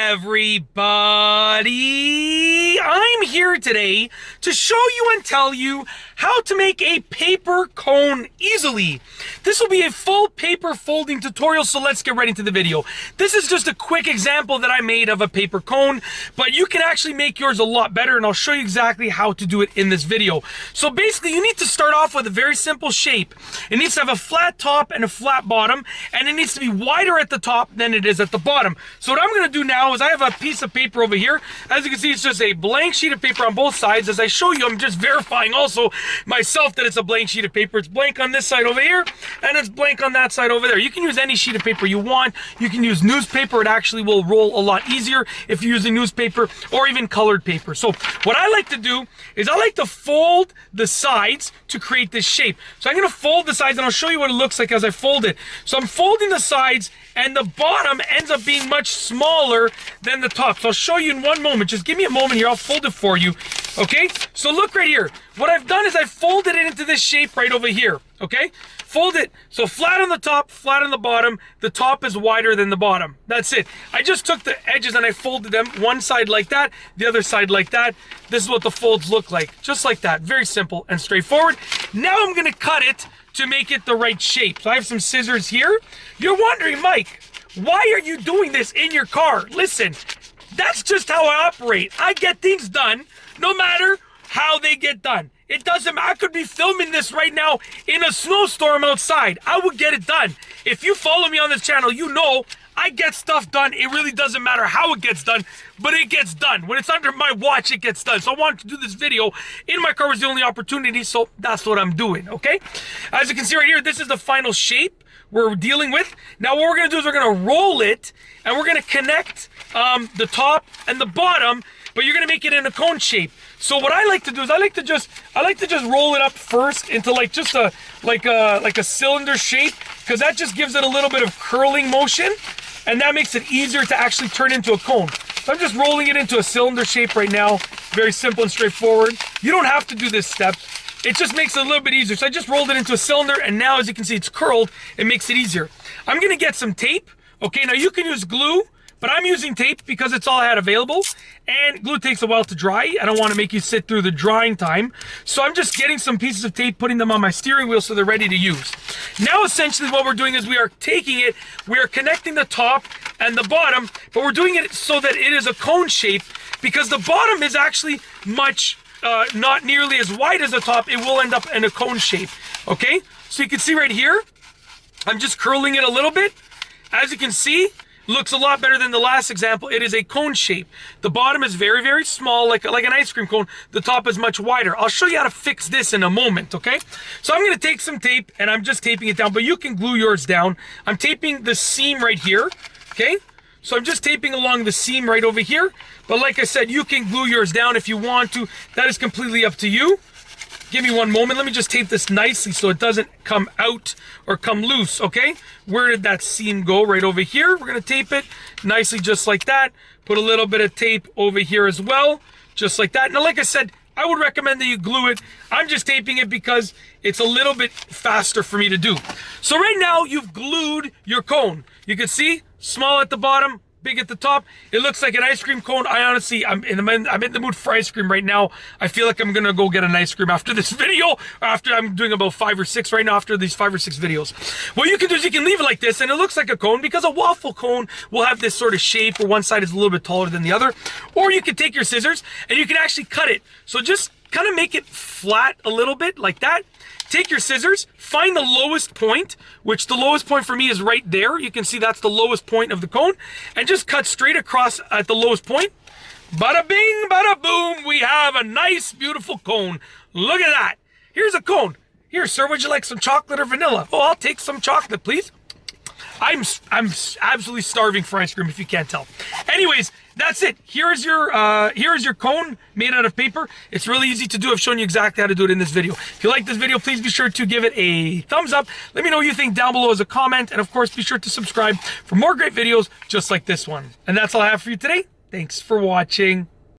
everybody? I'm here today to show you and tell you how to make a paper cone easily. This will be a full paper folding tutorial, so let's get right into the video. This is just a quick example that I made of a paper cone, but you can actually make yours a lot better, and I'll show you exactly how to do it in this video. So basically, you need to start off with a very simple shape. It needs to have a flat top and a flat bottom, and it needs to be wider at the top than it is at the bottom. So what I'm going to do now is I have a piece of paper over here. As you can see, it's just a blank sheet of paper on both sides. As I show you, I'm just verifying also myself that it's a blank sheet of paper. It's blank on this side over here, and it's blank on that side over there. You can use any sheet of paper you want. You can use newspaper. It actually will roll a lot easier if you're using newspaper or even colored paper. So what I like to do is I like to fold the sides to create this shape. So I'm going to fold the sides, and I'll show you what it looks like as I fold it. So I'm folding the sides, and the bottom ends up being much smaller than the top. So I'll show you in one moment. Just give me a moment here. I'll fold it for you. Okay? So look right here. What I've done is I folded it into this shape right over here. Okay? Fold it. So flat on the top, flat on the bottom. The top is wider than the bottom. That's it. I just took the edges and I folded them. One side like that, the other side like that. This is what the folds look like. Just like that. Very simple and straightforward. Now I'm going to cut it to make it the right shape. So I have some scissors here. You're wondering, Mike, why are you doing this in your car? Listen, that's just how I operate. I get things done no matter how they get done. It doesn't matter. I could be filming this right now in a snowstorm outside. I would get it done. If you follow me on this channel, you know I get stuff done. It really doesn't matter how it gets done, but it gets done. When it's under my watch, it gets done. So I wanted to do this video in my car was the only opportunity, so that's what I'm doing, okay? As you can see right here, this is the final shape we're dealing with. Now what we're gonna do is we're gonna roll it, and we're gonna connect the top and the bottom, but you're gonna make it in a cone shape. So what I like to do is I like to just roll it up first into like just a cylinder shape, because that just gives it a little bit of curling motion, and that makes it easier to actually turn into a cone. So I'm just rolling it into a cylinder shape right now. Very simple and straightforward. You don't have to do this step. It just makes it a little bit easier. So I just rolled it into a cylinder, and now as you can see, it's curled. It makes it easier. I'm gonna get some tape. Okay, now you can use glue, but I'm using tape because it's all I had available, and glue takes a while to dry. I don't want to make you sit through the drying time. So I'm just getting some pieces of tape, putting them on my steering wheel so they're ready to use. Now essentially what we're doing is we are taking it, we are connecting the top and the bottom, but we're doing it so that it is a cone shape, because the bottom is actually much, not nearly as wide as the top. It will end up in a cone shape, okay? So you can see right here, I'm just curling it a little bit. As you can see, looks a lot better than the last example. It is a cone shape. The bottom is very, very small, like an ice cream cone. The top is much wider. I'll show you how to fix this in a moment, okay? So I'm gonna take some tape, and I'm just taping it down, but you can glue yours down. I'm taping the seam right here, okay? So I'm just taping along the seam right over here. But like I said, you can glue yours down if you want to. That is completely up to you. Give me one moment. Let me just tape this nicely so it doesn't come out or come loose, okay? Where did that seam go? Right over here. We're going to tape it nicely just like that. Put a little bit of tape over here as well, just like that. Now, like I said, I would recommend that you glue it. I'm just taping it because it's a little bit faster for me to do. So right now, you've glued your cone. You can see, small at the bottom, big at the top. It looks like an ice cream cone. I honestly, I'm in the mood for ice cream right now. I feel like I'm gonna go get an ice cream after this video. After I'm doing about 5 or 6 right now, after these 5 or 6 videos. What you can do is you can leave it like this, and it looks like a cone, because a waffle cone will have this sort of shape where one side is a little bit taller than the other. Or you can take your scissors and you can actually cut it. So just kind of make it flat a little bit like that. Take your scissors, find the lowest point, which the lowest point for me is right there. You can see that's the lowest point of the cone, and just cut straight across at the lowest point. Bada bing, bada boom, we have a nice, beautiful cone. Look at that. Here's a cone. Here, sir, would you like some chocolate or vanilla? Oh, I'll take some chocolate, please. I'm absolutely starving for ice cream, if you can't tell. Anyways, that's it. Here's your cone made out of paper. It's really easy to do. I've shown you exactly how to do it in this video. If you like this video, please be sure to give it a thumbs up. Let me know what you think down below as a comment. And of course, be sure to subscribe for more great videos just like this one. And that's all I have for you today. Thanks for watching.